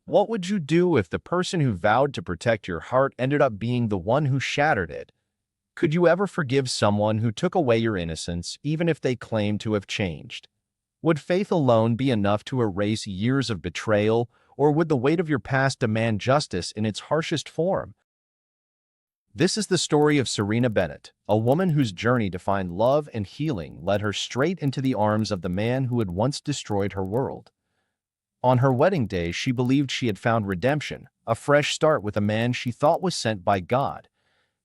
What would you do if the person who vowed to protect your heart ended up being the one who shattered it? Could you ever forgive someone who took away your innocence, even if they claimed to have changed? Would faith alone be enough to erase years of betrayal, or would the weight of your past demand justice in its harshest form? This is the story of Serena Bennett, a woman whose journey to find love and healing led her straight into the arms of the man who had once destroyed her world. On her wedding day, she believed she had found redemption, a fresh start with a man she thought was sent by God.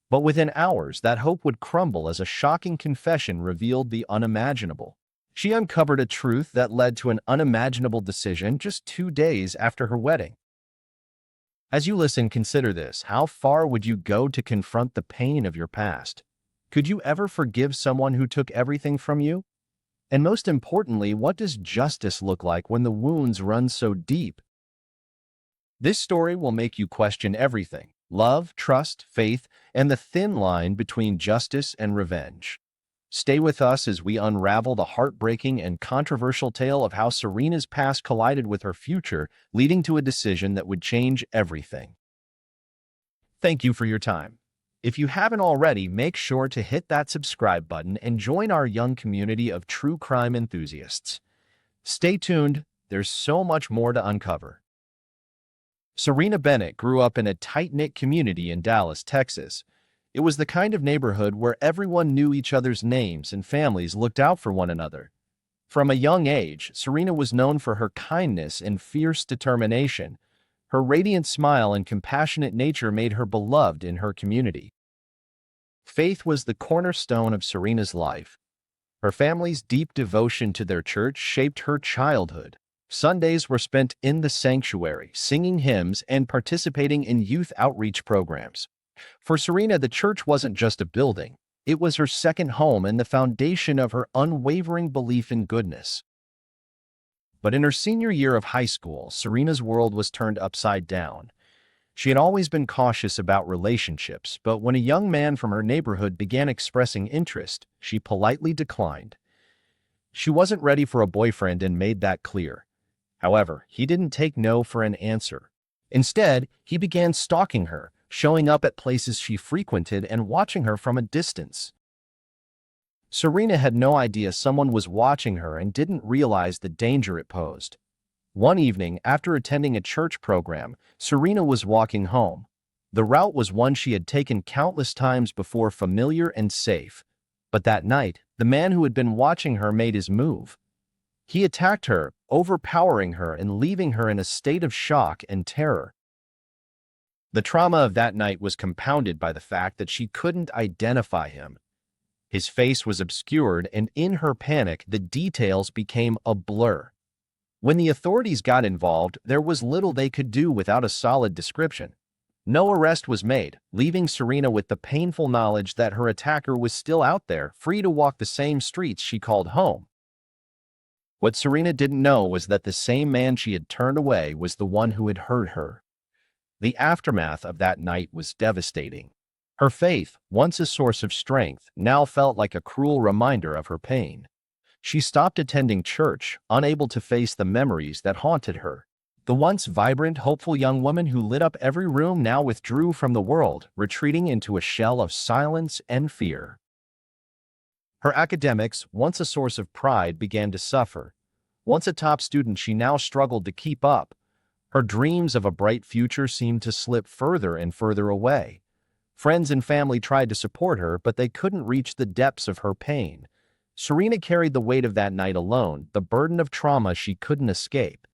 But within hours, that hope would crumble as a shocking confession revealed the unimaginable. She uncovered a truth that led to an unimaginable decision just 2 days after her wedding. As you listen, consider this. How far would you go to confront the pain of your past? Could you ever forgive someone who took everything from you? And most importantly, what does justice look like when the wounds run so deep? This story will make you question everything: love, trust, faith, and the thin line between justice and revenge. Stay with us as we unravel the heartbreaking and controversial tale of how Serena's past collided with her future, leading to a decision that would change everything. Thank you for your time. If you haven't already, make sure to hit that subscribe button and join our young community of true crime enthusiasts. Stay tuned, there's so much more to uncover. Serena Bennett grew up in a tight-knit community in Dallas, Texas. It was the kind of neighborhood where everyone knew each other's names and families looked out for one another. From a young age, Serena was known for her kindness and fierce determination. Her radiant smile and compassionate nature made her beloved in her community. Faith was the cornerstone of Serena's life. Her family's deep devotion to their church shaped her childhood. Sundays were spent in the sanctuary, singing hymns and participating in youth outreach programs. For Serena, the church wasn't just a building. It was her second home and the foundation of her unwavering belief in goodness. But in her senior year of high school, Serena's world was turned upside down. She had always been cautious about relationships, but when a young man from her neighborhood began expressing interest, she politely declined. She wasn't ready for a boyfriend and made that clear. However, he didn't take no for an answer. Instead, he began stalking her, showing up at places she frequented and watching her from a distance. Serena had no idea someone was watching her and didn't realize the danger it posed. One evening, after attending a church program, Serena was walking home. The route was one she had taken countless times before, familiar and safe. But that night, the man who had been watching her made his move. He attacked her, overpowering her and leaving her in a state of shock and terror. The trauma of that night was compounded by the fact that she couldn't identify him. His face was obscured, and in her panic, the details became a blur. When the authorities got involved, there was little they could do without a solid description. No arrest was made, leaving Serena with the painful knowledge that her attacker was still out there, free to walk the same streets she called home. What Serena didn't know was that the same man she had turned away was the one who had hurt her. The aftermath of that night was devastating. Her faith, once a source of strength, now felt like a cruel reminder of her pain. She stopped attending church, unable to face the memories that haunted her. The once vibrant, hopeful young woman who lit up every room now withdrew from the world, retreating into a shell of silence and fear. Her academics, once a source of pride, began to suffer. Once a top student, she now struggled to keep up. Her dreams of a bright future seemed to slip further and further away. Friends and family tried to support her, but they couldn't reach the depths of her pain. Serena carried the weight of that night alone, the burden of trauma she couldn't escape.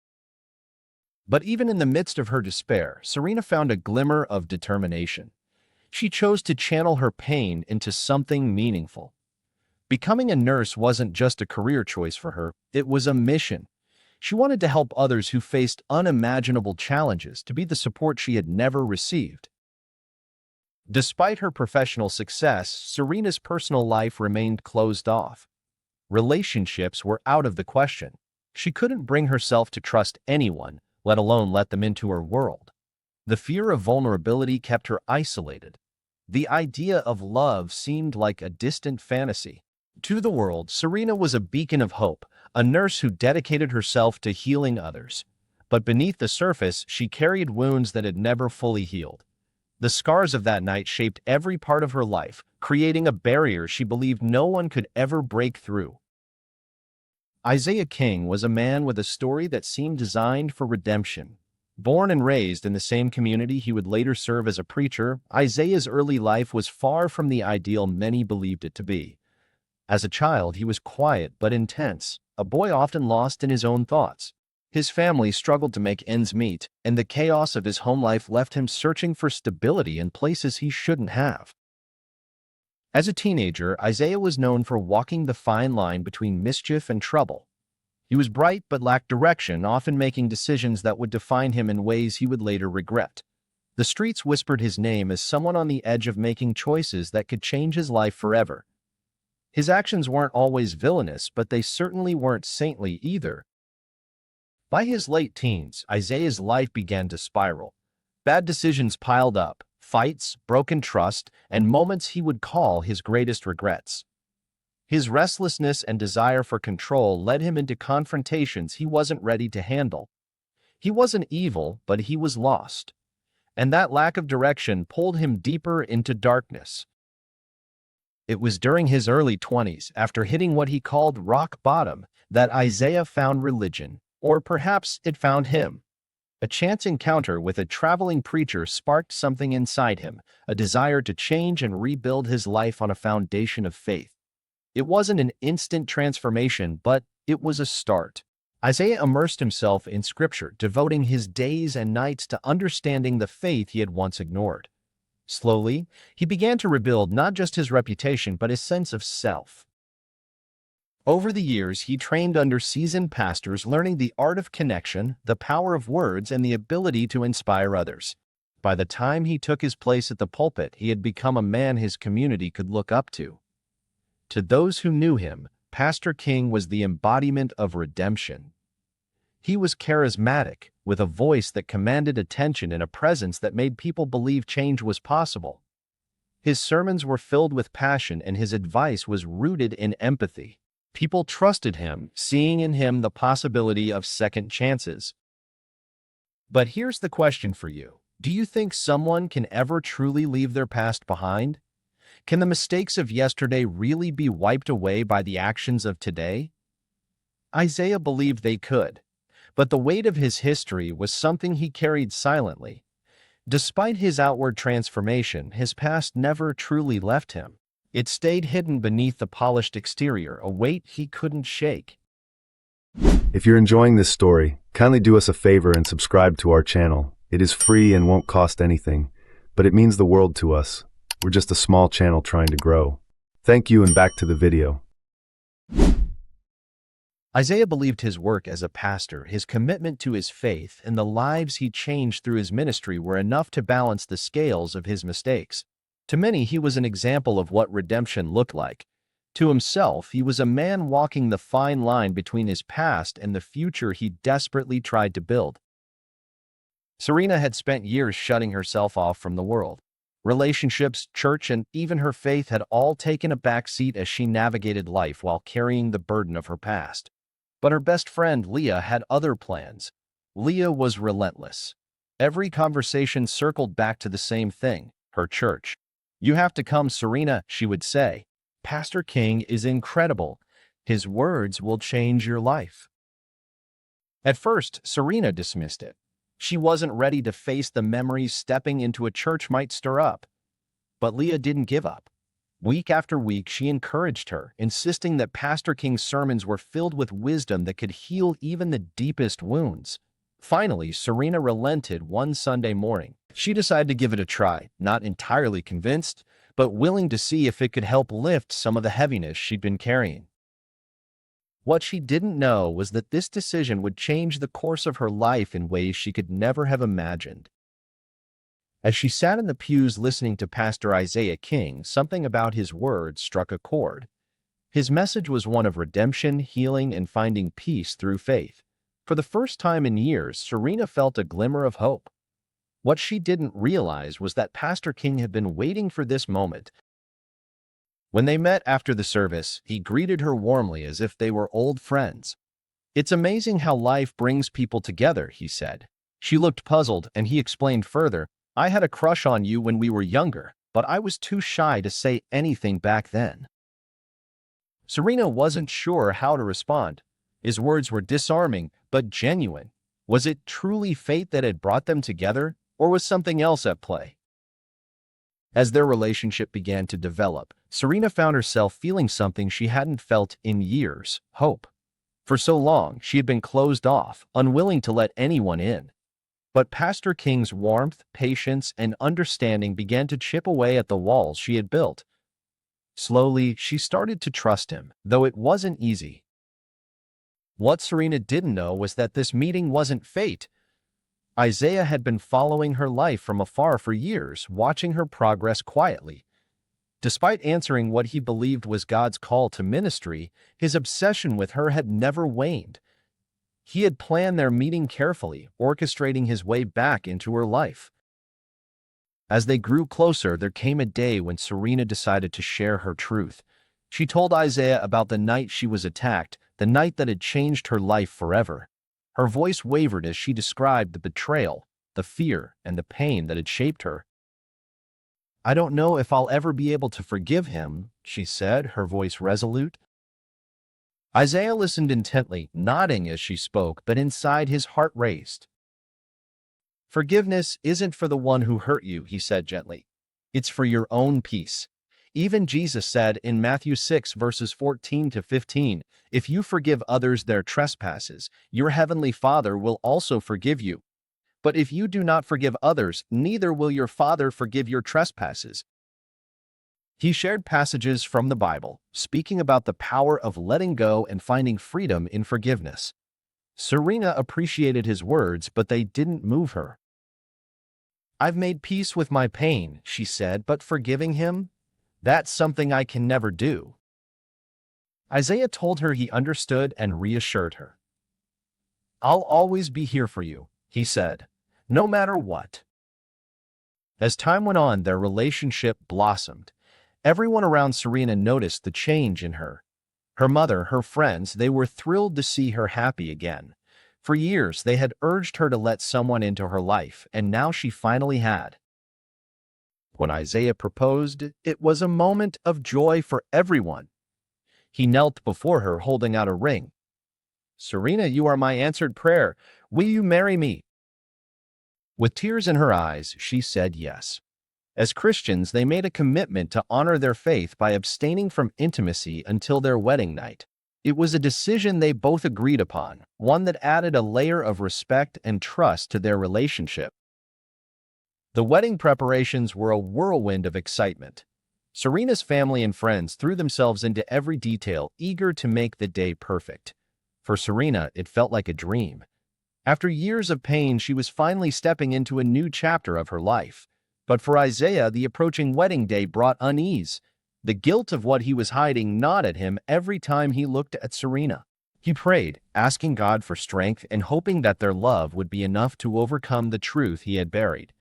But even in the midst of her despair, Serena found a glimmer of determination. She chose to channel her pain into something meaningful. Becoming a nurse wasn't just a career choice for her, it was a mission. She wanted to help others who faced unimaginable challenges, to be the support she had never received. Despite her professional success, Serena's personal life remained closed off. Relationships were out of the question. She couldn't bring herself to trust anyone, let alone let them into her world. The fear of vulnerability kept her isolated. The idea of love seemed like a distant fantasy. To the world, Serena was a beacon of hope, a nurse who dedicated herself to healing others. But beneath the surface, she carried wounds that had never fully healed. The scars of that night shaped every part of her life, creating a barrier she believed no one could ever break through. Isaiah King was a man with a story that seemed designed for redemption. Born and raised in the same community he would later serve as a preacher, Isaiah's early life was far from the ideal many believed it to be. As a child, he was quiet but intense, a boy often lost in his own thoughts. His family struggled to make ends meet, and the chaos of his home life left him searching for stability in places he shouldn't have. As a teenager, Isaiah was known for walking the fine line between mischief and trouble. He was bright but lacked direction, often making decisions that would define him in ways he would later regret. The streets whispered his name as someone on the edge of making choices that could change his life forever. His actions weren't always villainous, but they certainly weren't saintly either. By his late teens, Isaiah's life began to spiral. Bad decisions piled up, fights, broken trust, and moments he would call his greatest regrets. His restlessness and desire for control led him into confrontations he wasn't ready to handle. He wasn't evil, but he was lost. And that lack of direction pulled him deeper into darkness. It was during his early 20s, after hitting what he called rock bottom, that Isaiah found religion, or perhaps it found him. A chance encounter with a traveling preacher sparked something inside him, a desire to change and rebuild his life on a foundation of faith. It wasn't an instant transformation, but it was a start. Isaiah immersed himself in Scripture, devoting his days and nights to understanding the faith he had once ignored. Slowly, he began to rebuild not just his reputation but his sense of self. Over the years, he trained under seasoned pastors, learning the art of connection, the power of words, and the ability to inspire others. By the time he took his place at the pulpit, he had become a man his community could look up to. To those who knew him, Pastor King was the embodiment of redemption. He was charismatic, with a voice that commanded attention and a presence that made people believe change was possible. His sermons were filled with passion, and his advice was rooted in empathy. People trusted him, seeing in him the possibility of second chances. But here's the question for you. Do you think someone can ever truly leave their past behind? Can the mistakes of yesterday really be wiped away by the actions of today? Isaiah believed they could, but the weight of his history was something he carried silently. Despite his outward transformation, his past never truly left him. It stayed hidden beneath the polished exterior, a weight he couldn't shake. If you're enjoying this story, kindly do us a favor and subscribe to our channel. It is free and won't cost anything, but it means the world to us. We're just a small channel trying to grow. Thank you, and back to the video. Isaiah believed his work as a pastor, his commitment to his faith, and the lives he changed through his ministry were enough to balance the scales of his mistakes. To many, he was an example of what redemption looked like. To himself, he was a man walking the fine line between his past and the future he desperately tried to build. Serena had spent years shutting herself off from the world. Relationships, church, and even her faith had all taken a back seat as she navigated life while carrying the burden of her past. But her best friend, Leah, had other plans. Leah was relentless. Every conversation circled back to the same thing: her church. "You have to come, Serena," she would say. "Pastor King is incredible. His words will change your life." At first, Serena dismissed it. She wasn't ready to face the memories stepping into a church might stir up. But Leah didn't give up. Week after week, she encouraged her, insisting that Pastor King's sermons were filled with wisdom that could heal even the deepest wounds. Finally, Serena relented one Sunday morning. She decided to give it a try, not entirely convinced, but willing to see if it could help lift some of the heaviness she'd been carrying. What she didn't know was that this decision would change the course of her life in ways she could never have imagined. As she sat in the pews listening to Pastor Isaiah King, something about his words struck a chord. His message was one of redemption, healing, and finding peace through faith. For the first time in years, Serena felt a glimmer of hope. What she didn't realize was that Pastor King had been waiting for this moment. When they met after the service, he greeted her warmly as if they were old friends. It's amazing how life brings people together, he said. She looked puzzled, and he explained further, I had a crush on you when we were younger, but I was too shy to say anything back then. Serena wasn't sure how to respond. His words were disarming, but genuine. Was it truly fate that had brought them together, or was something else at play? As their relationship began to develop, Serena found herself feeling something she hadn't felt in years: hope. For so long, she had been closed off, unwilling to let anyone in. But Pastor King's warmth, patience, and understanding began to chip away at the walls she had built. Slowly, she started to trust him, though it wasn't easy. What Serena didn't know was that this meeting wasn't fate. Isaiah had been following her life from afar for years, watching her progress quietly. Despite answering what he believed was God's call to ministry, his obsession with her had never waned. He had planned their meeting carefully, orchestrating his way back into her life. As they grew closer, there came a day when Serena decided to share her truth. She told Isaiah about the night she was attacked, the night that had changed her life forever. Her voice wavered as she described the betrayal, the fear, and the pain that had shaped her. I don't know if I'll ever be able to forgive him, she said, her voice resolute. Isaiah listened intently, nodding as she spoke, but inside his heart raced. Forgiveness isn't for the one who hurt you, he said gently. It's for your own peace. Even Jesus said in Matthew 6 verses 14 to 15, if you forgive others their trespasses, your heavenly Father will also forgive you. But if you do not forgive others, neither will your Father forgive your trespasses. He shared passages from the Bible, speaking about the power of letting go and finding freedom in forgiveness. Serena appreciated his words, but they didn't move her. I've made peace with my pain, she said, but forgiving him? That's something I can never do. Isaiah told her he understood and reassured her. I'll always be here for you, he said, no matter what. As time went on, their relationship blossomed. Everyone around Serena noticed the change in her. Her mother, her friends, they were thrilled to see her happy again. For years, they had urged her to let someone into her life, and now she finally had. When Isaiah proposed, it was a moment of joy for everyone. He knelt before her, holding out a ring. Serena, you are my answered prayer. Will you marry me? With tears in her eyes, she said yes. As Christians, they made a commitment to honor their faith by abstaining from intimacy until their wedding night. It was a decision they both agreed upon, one that added a layer of respect and trust to their relationship. The wedding preparations were a whirlwind of excitement. Serena's family and friends threw themselves into every detail, eager to make the day perfect. For Serena, it felt like a dream. After years of pain, she was finally stepping into a new chapter of her life. But for Isaiah, the approaching wedding day brought unease. The guilt of what he was hiding gnawed at him every time he looked at Serena. He prayed, asking God for strength and hoping that their love would be enough to overcome the truth he had buried.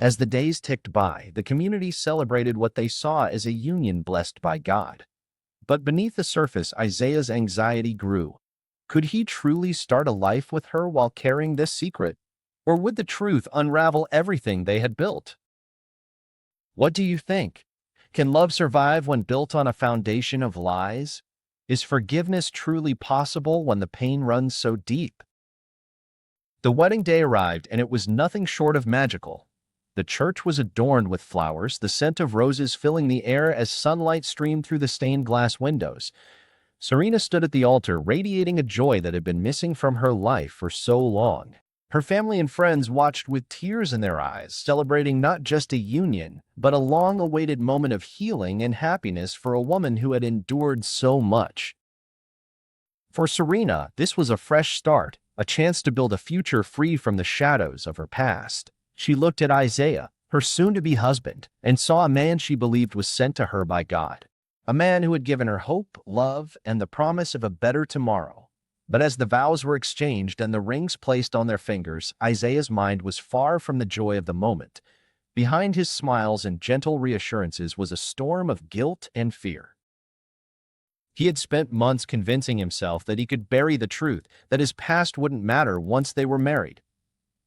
As the days ticked by, the community celebrated what they saw as a union blessed by God. But beneath the surface, Isaiah's anxiety grew. Could he truly start a life with her while carrying this secret? Or would the truth unravel everything they had built? What do you think? Can love survive when built on a foundation of lies? Is forgiveness truly possible when the pain runs so deep? The wedding day arrived, and it was nothing short of magical. The church was adorned with flowers, the scent of roses filling the air as sunlight streamed through the stained glass windows. Serena stood at the altar, radiating a joy that had been missing from her life for so long. Her family and friends watched with tears in their eyes, celebrating not just a union, but a long-awaited moment of healing and happiness for a woman who had endured so much. For Serena, this was a fresh start, a chance to build a future free from the shadows of her past. She looked at Isaiah, her soon-to-be husband, and saw a man she believed was sent to her by God. A man who had given her hope, love, and the promise of a better tomorrow. But as the vows were exchanged and the rings placed on their fingers, Isaiah's mind was far from the joy of the moment. Behind his smiles and gentle reassurances was a storm of guilt and fear. He had spent months convincing himself that he could bury the truth, that his past wouldn't matter once they were married.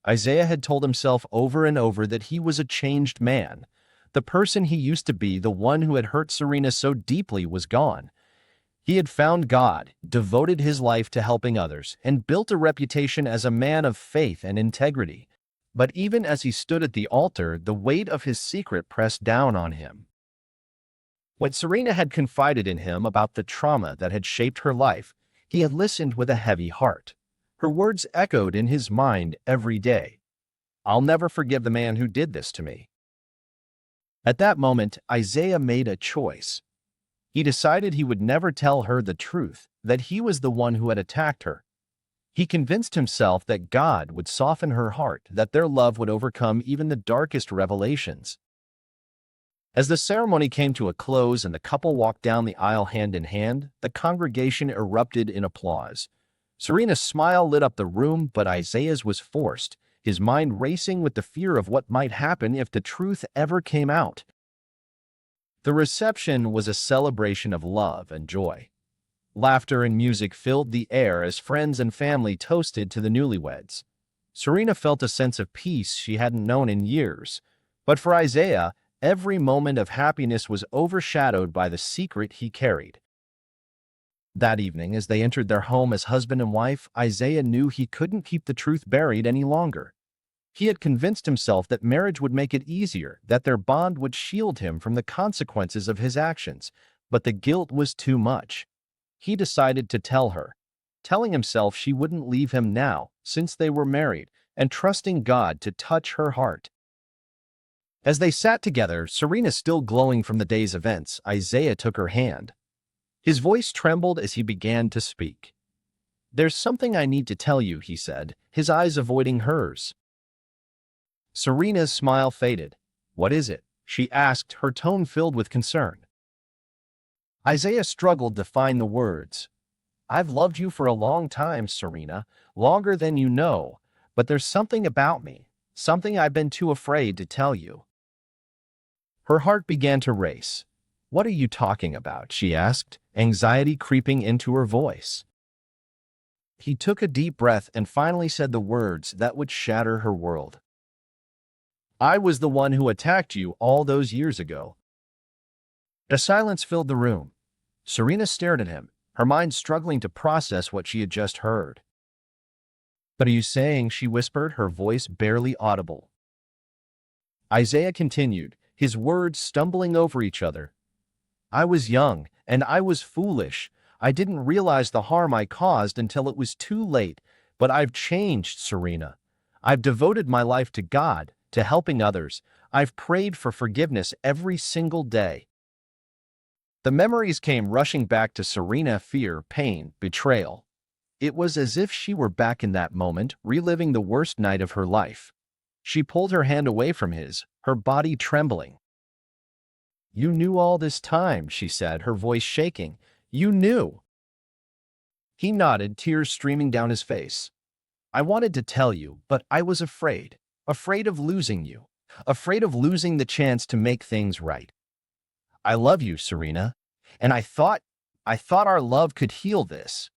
Isaiah had told himself over and over that he was a changed man. The person he used to be, the one who had hurt Serena so deeply, was gone. He had found God, devoted his life to helping others, and built a reputation as a man of faith and integrity. But even as he stood at the altar, the weight of his secret pressed down on him. When Serena had confided in him about the trauma that had shaped her life, he had listened with a heavy heart. Her words echoed in his mind every day. "I'll never forgive the man who did this to me." At that moment, Isaiah made a choice. He decided he would never tell her the truth, that he was the one who had attacked her. He convinced himself that God would soften her heart, that their love would overcome even the darkest revelations. As the ceremony came to a close and the couple walked down the aisle hand in hand, the congregation erupted in applause. Serena's smile lit up the room, but Isaiah's was forced, his mind racing with the fear of what might happen if the truth ever came out. The reception was a celebration of love and joy. Laughter and music filled the air as friends and family toasted to the newlyweds. Serena felt a sense of peace she hadn't known in years, but for Isaiah, every moment of happiness was overshadowed by the secret he carried. That evening, as they entered their home as husband and wife, Isaiah knew he couldn't keep the truth buried any longer. He had convinced himself that marriage would make it easier, that their bond would shield him from the consequences of his actions, but the guilt was too much. He decided to tell her, telling himself she wouldn't leave him now, since they were married, and trusting God to touch her heart. As they sat together, Serena still glowing from the day's events, Isaiah took her hand. His voice trembled as he began to speak. "There's something I need to tell you," he said, his eyes avoiding hers. Serena's smile faded. "What is it?" she asked, her tone filled with concern. Isaiah struggled to find the words. "I've loved you for a long time, Serena, longer than you know, but there's something about me, something I've been too afraid to tell you." Her heart began to race. "What are you talking about?" she asked, anxiety creeping into her voice. He took a deep breath and finally said the words that would shatter her world. "I was the one who attacked you all those years ago." A silence filled the room. Serena stared at him, her mind struggling to process what she had just heard. "What are you saying?" she whispered, her voice barely audible. Isaiah continued, his words stumbling over each other. "I was young, and I was foolish. I didn't realize the harm I caused until it was too late, but I've changed, Serena. I've devoted my life to God, to helping others. I've prayed for forgiveness every single day." The memories came rushing back to Serena: fear, pain, betrayal. It was as if she were back in that moment, reliving the worst night of her life. She pulled her hand away from his, her body trembling. "You knew all this time," she said, her voice shaking. "You knew." He nodded, tears streaming down his face. "I wanted to tell you, but I was afraid. Afraid of losing you. Afraid of losing the chance to make things right. I love you, Serena, and I thought our love could heal this."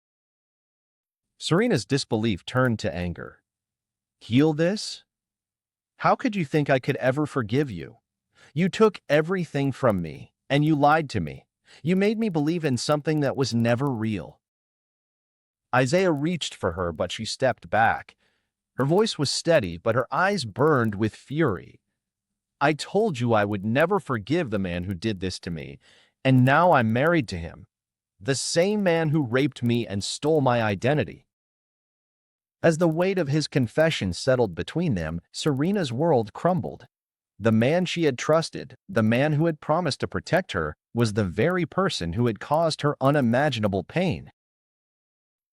Serena's disbelief turned to anger. "Heal this? How could you think I could ever forgive you? You took everything from me, and you lied to me. You made me believe in something that was never real." Isaiah reached for her, but she stepped back. Her voice was steady, but her eyes burned with fury. "I told you I would never forgive the man who did this to me, and now I'm married to him. The same man who raped me and stole my identity." As the weight of his confession settled between them, Serena's world crumbled. The man she had trusted, the man who had promised to protect her, was the very person who had caused her unimaginable pain.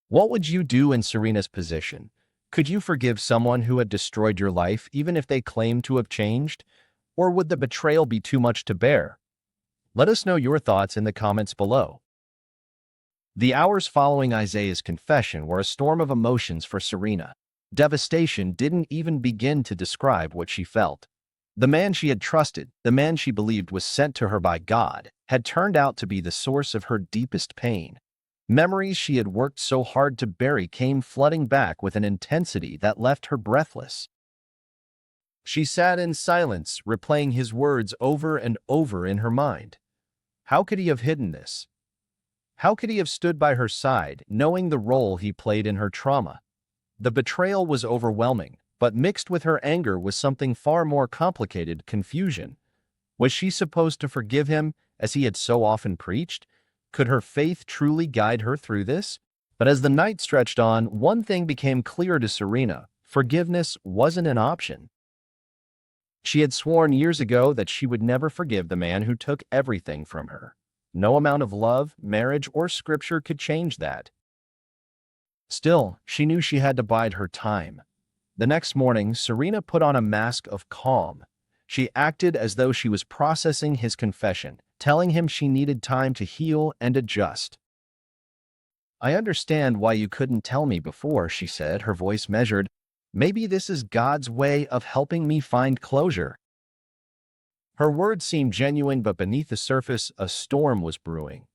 What would you do in Serena's position? Could you forgive someone who had destroyed your life, even if they claimed to have changed? Or would the betrayal be too much to bear? Let us know your thoughts in the comments below. The hours following Isaiah's confession were a storm of emotions for Serena. Devastation didn't even begin to describe what she felt. The man she had trusted, the man she believed was sent to her by God, had turned out to be the source of her deepest pain. Memories she had worked so hard to bury came flooding back with an intensity that left her breathless. She sat in silence, replaying his words over and over in her mind. How could he have hidden this? How could he have stood by her side, knowing the role he played in her trauma? The betrayal was overwhelming, but mixed with her anger was something far more complicated: confusion. Was she supposed to forgive him, as he had so often preached? Could her faith truly guide her through this? But as the night stretched on, one thing became clear to Serena: forgiveness wasn't an option. She had sworn years ago that she would never forgive the man who took everything from her. No amount of love, marriage, or scripture could change that. Still, she knew she had to bide her time. The next morning, Serena put on a mask of calm. She acted as though she was processing his confession, telling him she needed time to heal and adjust. "I understand why you couldn't tell me before," she said, her voice measured. "Maybe this is God's way of helping me find closure." Her words seemed genuine, but beneath the surface, a storm was brewing.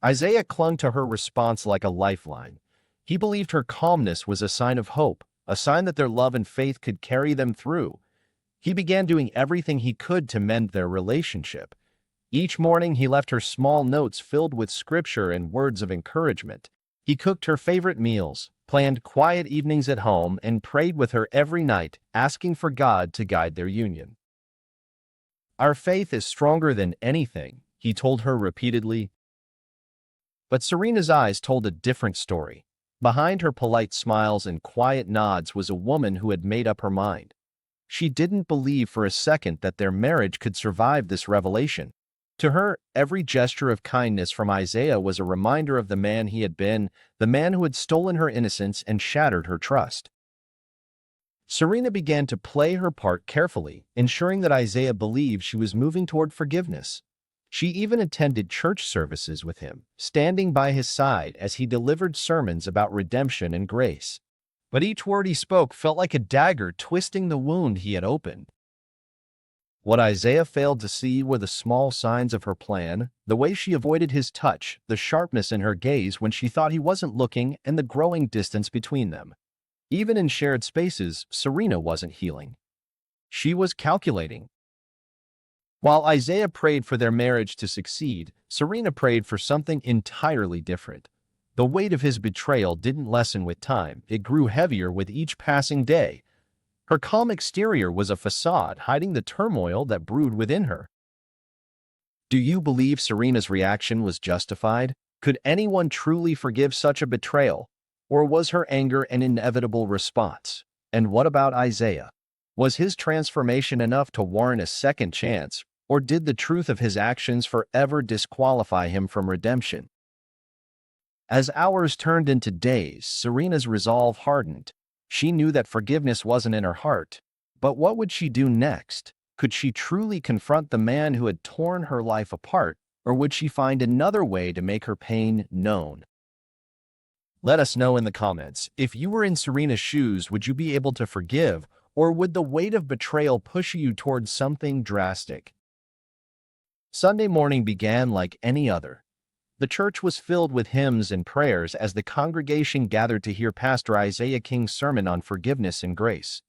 Isaiah clung to her response like a lifeline. He believed her calmness was a sign of hope, a sign that their love and faith could carry them through. He began doing everything he could to mend their relationship. Each morning he left her small notes filled with scripture and words of encouragement. He cooked her favorite meals, planned quiet evenings at home, and prayed with her every night, asking for God to guide their union. "Our faith is stronger than anything," he told her repeatedly. But Serena's eyes told a different story. Behind her polite smiles and quiet nods was a woman who had made up her mind. She didn't believe for a second that their marriage could survive this revelation. To her, every gesture of kindness from Isaiah was a reminder of the man he had been, the man who had stolen her innocence and shattered her trust. Serena began to play her part carefully, ensuring that Isaiah believed she was moving toward forgiveness. She even attended church services with him, standing by his side as he delivered sermons about redemption and grace. But each word he spoke felt like a dagger twisting the wound he had opened. What Isaiah failed to see were the small signs of her plan: the way she avoided his touch, the sharpness in her gaze when she thought he wasn't looking, and the growing distance between them. Even in shared spaces, Serena wasn't healing. She was calculating. While Isaiah prayed for their marriage to succeed, Serena prayed for something entirely different. The weight of his betrayal didn't lessen with time; it grew heavier with each passing day. Her calm exterior was a facade hiding the turmoil that brewed within her. Do you believe Serena's reaction was justified? Could anyone truly forgive such a betrayal? Or was her anger an inevitable response? And what about Isaiah? Was his transformation enough to warrant a second chance, or did the truth of his actions forever disqualify him from redemption? As hours turned into days, Serena's resolve hardened. She knew that forgiveness wasn't in her heart. But what would she do next? Could she truly confront the man who had torn her life apart, or would she find another way to make her pain known? Let us know in the comments. If you were in Serena's shoes, would you be able to forgive, or would the weight of betrayal push you towards something drastic? Sunday morning began like any other. The church was filled with hymns and prayers as the congregation gathered to hear Pastor Isaiah King's sermon on forgiveness and grace.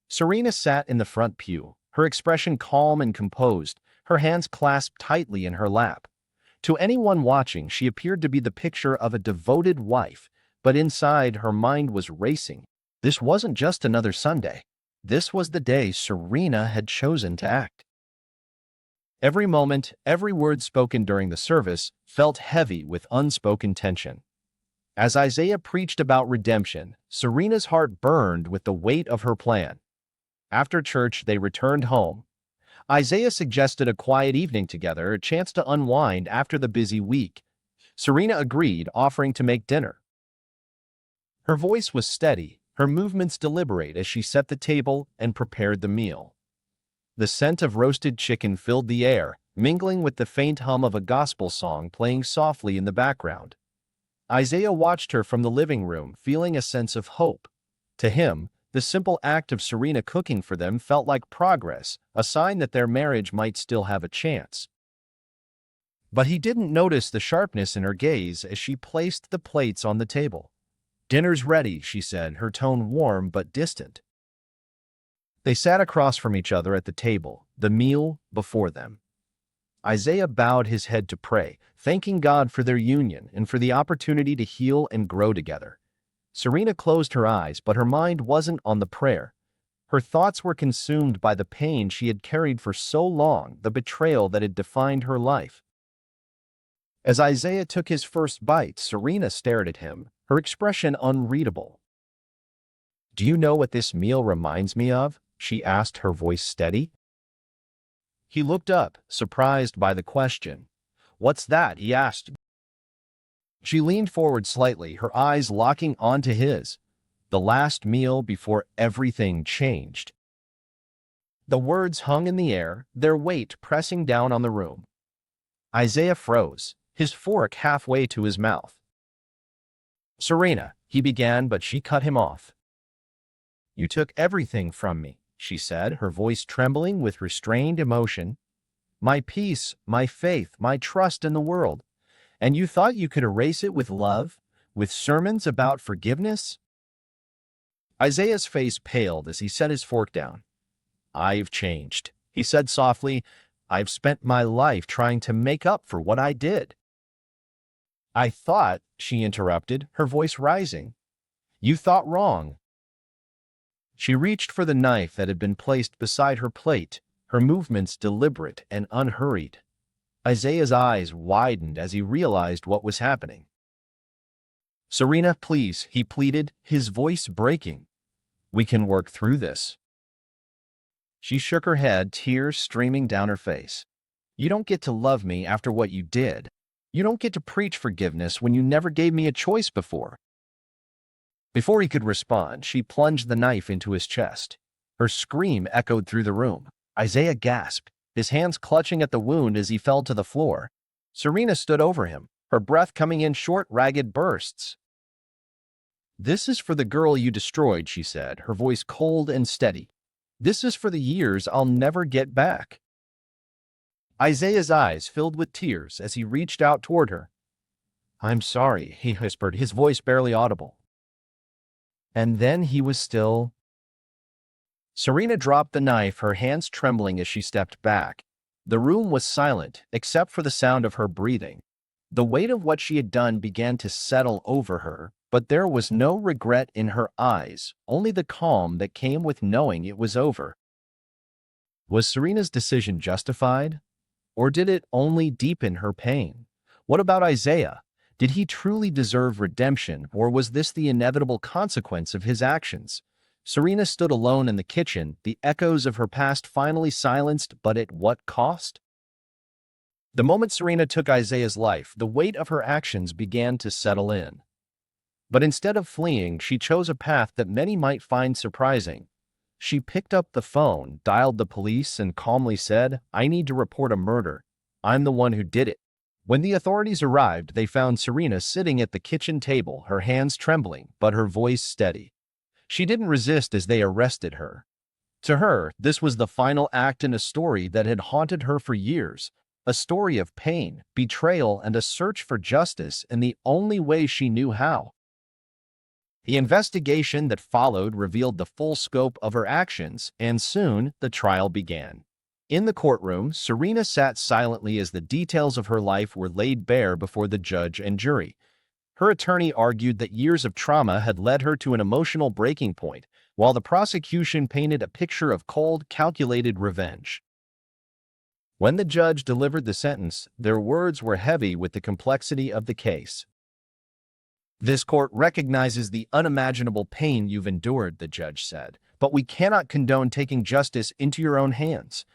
Serena sat in the front pew, her expression calm and composed, her hands clasped tightly in her lap. To anyone watching, she appeared to be the picture of a devoted wife, but inside her mind was racing. This wasn't just another Sunday. This was the day Serena had chosen to act. Every moment, every word spoken during the service felt heavy with unspoken tension. As Isaiah preached about redemption, Serena's heart burned with the weight of her plan. After church, they returned home. Isaiah suggested a quiet evening together, a chance to unwind after the busy week. Serena agreed, offering to make dinner. Her voice was steady, her movements deliberate as she set the table and prepared the meal. The scent of roasted chicken filled the air, mingling with the faint hum of a gospel song playing softly in the background. Isaiah watched her from the living room, feeling a sense of hope. To him, The simple act of Serena cooking for them felt like progress, a sign that their marriage might still have a chance. But he didn't notice the sharpness in her gaze as she placed the plates on the table. "Dinner's ready," she said, her tone warm but distant. They sat across from each other at the table, the meal before them. Isaiah bowed his head to pray, thanking God for their union and for the opportunity to heal and grow together. Serena closed her eyes, but her mind wasn't on the prayer. Her thoughts were consumed by the pain she had carried for so long, the betrayal that had defined her life. As Isaiah took his first bite, Serena stared at him, her expression unreadable. "Do you know what this meal reminds me of?" she asked, her voice steady. He looked up, surprised by the question. "What's that?" he asked. She leaned forward slightly, her eyes locking onto his. "The last meal before everything changed." The words hung in the air, their weight pressing down on the room. Isaiah froze, his fork halfway to his mouth. "Serena," he began, but she cut him off. "You took everything from me," she said, her voice trembling with restrained emotion. "My peace, my faith, my trust in the world. And you thought you could erase it with love, with sermons about forgiveness?" Isaiah's face paled as he set his fork down. "I've changed," he said softly. "I've spent my life trying to make up for what I did." "I thought," she interrupted, her voice rising. "You thought wrong." She reached for the knife that had been placed beside her plate, her movements deliberate and unhurried. Isaiah's eyes widened as he realized what was happening. "Serena, please," he pleaded, his voice breaking. "We can work through this." She shook her head, tears streaming down her face. "You don't get to love me after what you did. You don't get to preach forgiveness when you never gave me a choice before." Before he could respond, she plunged the knife into his chest. Her scream echoed through the room. Isaiah gasped, his hands clutching at the wound as he fell to the floor. Serena stood over him, her breath coming in short, ragged bursts. "This is for the girl you destroyed," she said, her voice cold and steady. "This is for the years I'll never get back." Isaiah's eyes filled with tears as he reached out toward her. "I'm sorry," he whispered, his voice barely audible. And then he was still. Serena dropped the knife, her hands trembling as she stepped back. The room was silent, except for the sound of her breathing. The weight of what she had done began to settle over her, but there was no regret in her eyes, only the calm that came with knowing it was over. Was Serena's decision justified? Or did it only deepen her pain? What about Isaiah? Did he truly deserve redemption, or was this the inevitable consequence of his actions? Serena stood alone in the kitchen, the echoes of her past finally silenced, but at what cost? The moment Serena took Isaiah's life, the weight of her actions began to settle in. But instead of fleeing, she chose a path that many might find surprising. She picked up the phone, dialed the police, and calmly said, "I need to report a murder. I'm the one who did it." When the authorities arrived, they found Serena sitting at the kitchen table, her hands trembling, but her voice steady. She didn't resist as they arrested her. To her, this was the final act in a story that had haunted her for years, a story of pain, betrayal, and a search for justice in the only way she knew how. The investigation that followed revealed the full scope of her actions, and soon the trial began. In the courtroom, Serena sat silently as the details of her life were laid bare before the judge and jury. Her attorney argued that years of trauma had led her to an emotional breaking point, while the prosecution painted a picture of cold, calculated revenge. When the judge delivered the sentence, their words were heavy with the complexity of the case. "This court recognizes the unimaginable pain you've endured," the judge said, "but we cannot condone taking justice into your own hands.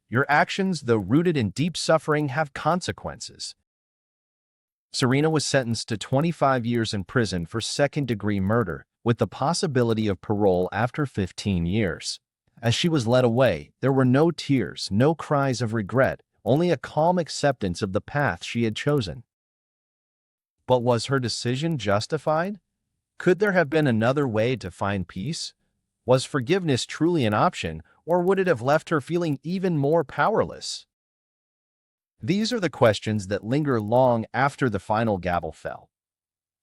Your actions, though rooted in deep suffering, have consequences." Serena was sentenced to 25 years in prison for second-degree murder, with the possibility of parole after 15 years. As she was led away, there were no tears, no cries of regret, only a calm acceptance of the path she had chosen. But was her decision justified? Could there have been another way to find peace? Was forgiveness truly an option, or would it have left her feeling even more powerless? These are the questions that linger long after the final gavel fell.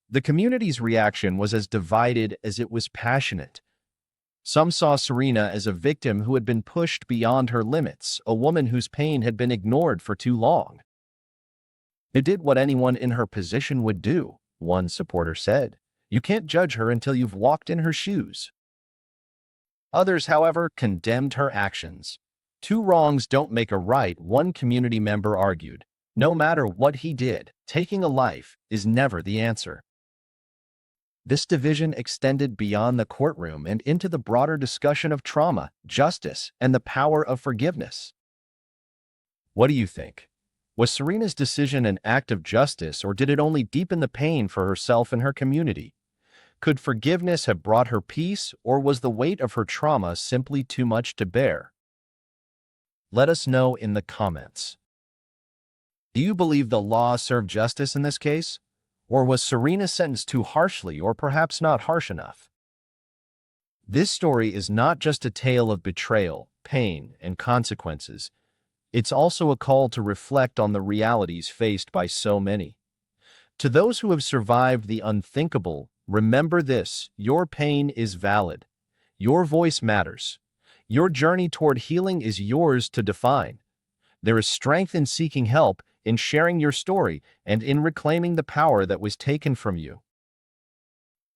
The community's reaction was as divided as it was passionate. Some saw Serena as a victim who had been pushed beyond her limits, a woman whose pain had been ignored for too long. "It did what anyone in her position would do," one supporter said. "You can't judge her until you've walked in her shoes." Others, however, condemned her actions. "Two wrongs don't make a right," one community member argued. "No matter what he did, taking a life is never the answer." This division extended beyond the courtroom and into the broader discussion of trauma, justice, and the power of forgiveness. What do you think? Was Serena's decision an act of justice, or did it only deepen the pain for herself and her community? Could forgiveness have brought her peace, or was the weight of her trauma simply too much to bear? Let us know in the comments. Do you believe the law served justice in this case? Or was Serena sentenced too harshly, or perhaps not harsh enough? This story is not just a tale of betrayal, pain, and consequences. It's also a call to reflect on the realities faced by so many. To those who have survived the unthinkable, remember this: your pain is valid. Your voice matters. Your journey toward healing is yours to define. There is strength in seeking help, in sharing your story, and in reclaiming the power that was taken from you.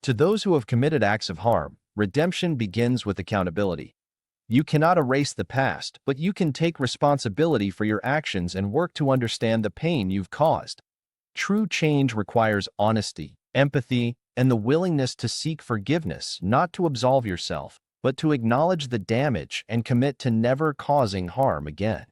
To those who have committed acts of harm, redemption begins with accountability. You cannot erase the past, but you can take responsibility for your actions and work to understand the pain you've caused. True change requires honesty, empathy, and the willingness to seek forgiveness, not to absolve yourself, but to acknowledge the damage and commit to never causing harm again.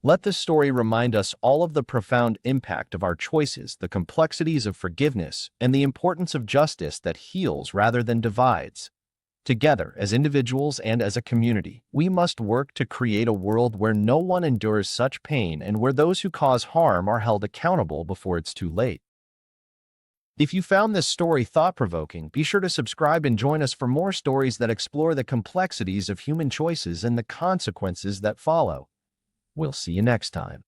Let this story remind us all of the profound impact of our choices, the complexities of forgiveness, and the importance of justice that heals rather than divides. Together, as individuals and as a community, we must work to create a world where no one endures such pain and where those who cause harm are held accountable before it's too late. If you found this story thought-provoking, be sure to subscribe and join us for more stories that explore the complexities of human choices and the consequences that follow. We'll see you next time.